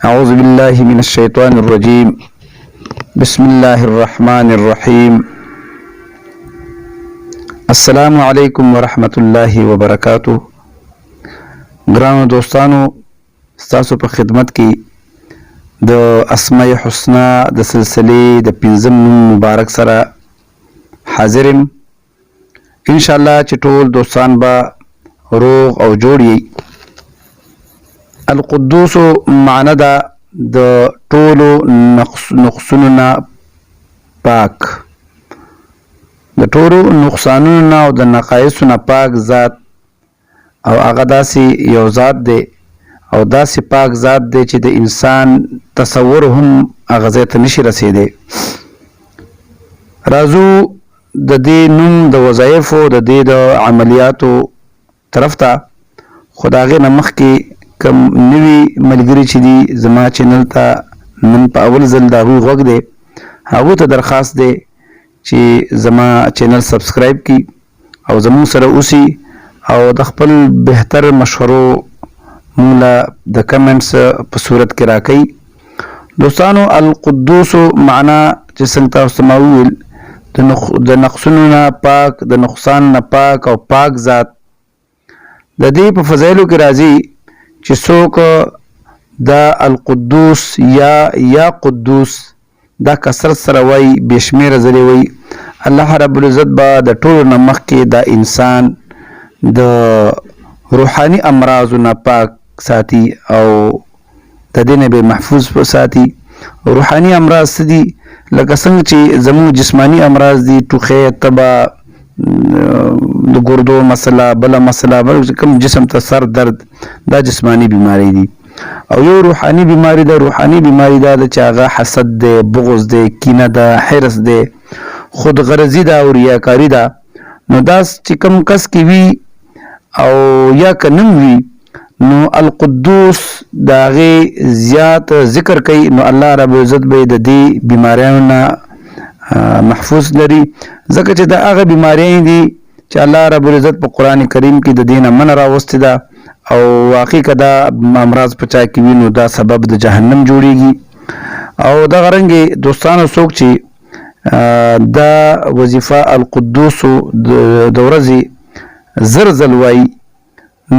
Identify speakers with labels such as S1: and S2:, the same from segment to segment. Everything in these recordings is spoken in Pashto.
S1: أعوذ بالله من الشيطان الرجيم بسم الله الرحمن الرحيم السلام علیکم ورحمة الله وبرکاته. ګرانو دوستانو، ستاسو په خدمت کې د اسماء الحسنا د سلسلې د 5 مبارک سره حاضرم. ان شاء الله چې ټول دوستان به روغ او جوړ وي. القدوس معنی دا د ټولو نقصونو نه پاک، د ټولو نقصانونو نه او د نقایصو نه پاک ذات، او هغه داسې یو ذات دی او داسې پاک ذات دی چې د انسان تصور هم هغه ځای ته نشي رسېدی. راځو د دې نوم د وظایفو د دې د عملیاتو طرف ته. خو د هغې نه مخکې کوم نوي ملګري چې دي زما چینل ته نن په اول ځل د هغوی غوږ دی، هغو ته درخواست دی چې زما چینل سبسکرایب کړي او زموږ سره اوسي او د خپل بهتر مشورو موږ له د کمنټس په صورت کې راکوي. دوستانو، القدوس معنا چې څنګه تاسو ته ما وویل، د نقصونو نه پاک، د نقصان نه پاک او پاک ذات. د دې په فضایلو کې راځي چې څوک دا القدوس یا قدوس دا کثرت سره وایي، بې شمېره ځلې وایي، الله رب العزت به د ټولو نه مخکې دا انسان د روحاني امراضو نه پاک ساتي او د دې نه به محفوظ ساتي. روحاني امراض څه دي؟ لکه څنګه چې زموږ جسماني امراض دي، ټوخی، تبه، د ګردو مسله، بله مسله، کوم جسم ته سر درد، دا جسمانی بیماری دي. او یو روحاني بیماری ده. روحاني بیماری دا ده چې هغه حسد دی، بغض دی، کینه ده، حرص دی، خودغرضي ده او ریاکاري ده. نو دا چې کوم کس کې وي او یا که نه وي، نو القدوس د هغې زیات ذکر کوي، نو الله رب العزت به د دې بیماریانو نه محفوظ لري. ځکه چې دا هغه بیماریان دي چې الله رب العزت په قرآن کریم کې د دې نه منع راوستې ده، او واقع که دا امراض په چا کې وي نو دا سبب د جهنم جوړیږي. او دغه رنګې دوستانو، څوک چې دا وظیفه القدوس د ورځې زر ځل وایي،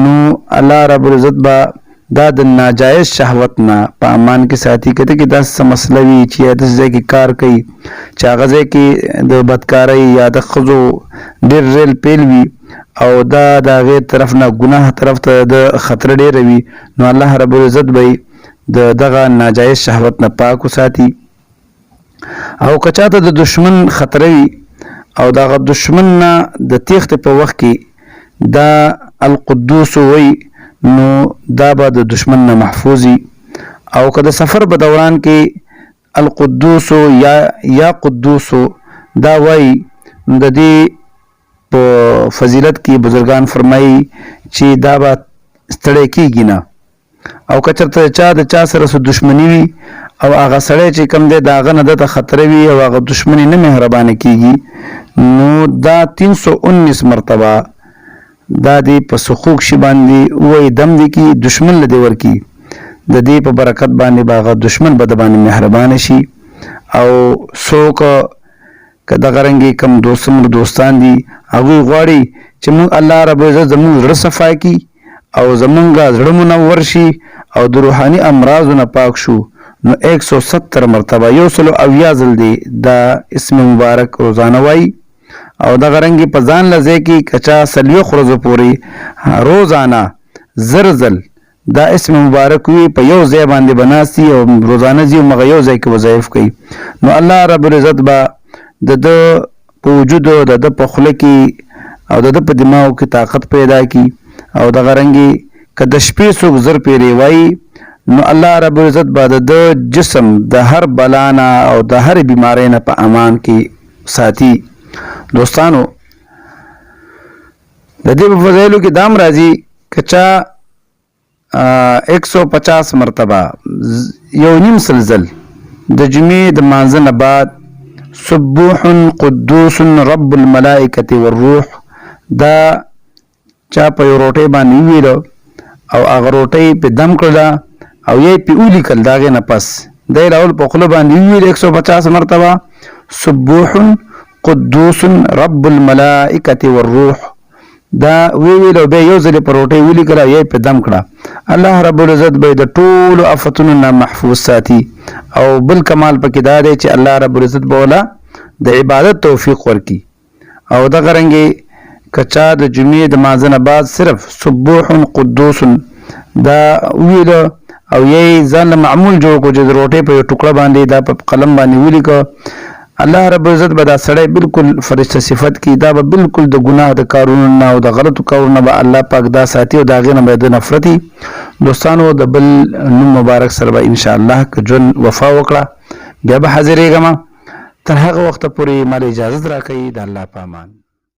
S1: نو الله رب العزت به دا د ناجایز شهوت نه په امان کې ساتي. کته کې داسې څه مسله وي چې یا داسې ځای کې کار کوي چې هغه ځای کې د بدکارۍ یا د ښځو ډېر ریل پیل وي او دا د هغې طرف نه ګناه طرف ته د خطر ډېره وي، نو الله رب العزت به د دغه ناجایز شهوت نه پاک وساتي. او که چاته د دشمن خطر وي او دغه دشمن نه د تیښتې په وخت کې دا القدوس وایي، نو دا به د دشمن نه محفوظ وي. او که د سفر په دوران کې القدوس یا قدوس دا وایي، نو د دې په فضیلت کې بزرگان فرمایي چې دا به ستړی کېږي نه. او که چېرته چا د چا سره څه دشمني وي او هغه سړی چې کوم دی د هغه نه دته خطره وي او هغه دشمني نه مهربانه کېږي، نو دا 319 مرتبه دا دی په سخوک شي باندې وایي، دم دی کې دشمن له دې ورکي، د دې په برکت باندې به هغه دشمن به د باندې مهربانه شي. او څوک که دغه رنګې کوم دوستان دي، هغوی غواړي چې موږ الله رب العزت زموږ زړه صفا کړي او زموږ زړه منور شي او د روحاني امراضو نه پاک شو، نو 170 مرتبه 170 ځل دی دا اسم مبارک روزانه وایي. او دغه رنګې په ځان له ځای کې که چا 40 ورځو پورې روزانه زر ځل دا اسم مبارک وي، په یو ځای باندې به ناست وي او روزانه ځي او مغه یو ځای کې وظایف کوي، نو الله رب العزت به د ده په وجود، د ده په خوله کې او د ده په دماغو کې طاقت پیدا کړي. او دغه رنګې که د شپې څوک زر پیرې وایي، نو الله رب العزت به د ده جسم د هر بلا نه او د هر بیمارۍ نه په امان کې ساتي. دوستانو، د دې په فضایلو کې دام راځي که چا 150 مرتبه 1.5 سلزل د جمعې د مانځه نه بعد سبوح قدوس رب الملائکة والروح دا چا په یو روټۍ باندې وویلو او هغه روټۍ په دم کړله او یې پی ولیکل د هغې نه پس دی راول په خوله باندې وویل 150 مرتبه سبوح قدوس رب الملائکة والروح دا ویل او بیا یو ځل په روټۍ ولیکل او یې په دم کړه الله رب العزت به د ټولو آفتونو نه محفوظ ساتي او بل کمال پکې دا دی چې الله رب العزت به ولا د عبادت توفیق ورکي او دغه رنګې کچا د جمعې د مازن بعد صرف سبوح قدوس دا ویل او یې ځان معمول جوړ کو چې روټۍ په ټوکړه باندې دا په قلم باندې ولیکو الله رب العزت به دا سړی بالکل فرشته صفت کی دا به بالکل د ګناه د کارونو نه او د غلطو کارونو به الله پاک دا ساتي او دا غي نه به د نفرتي دوستانو د بل نوم مبارک سره به ان شاء الله ک جن وفا وکړه بیا به حاضرېږم تر هغه وخت پورې مال اجازه راکړئ د الله پامان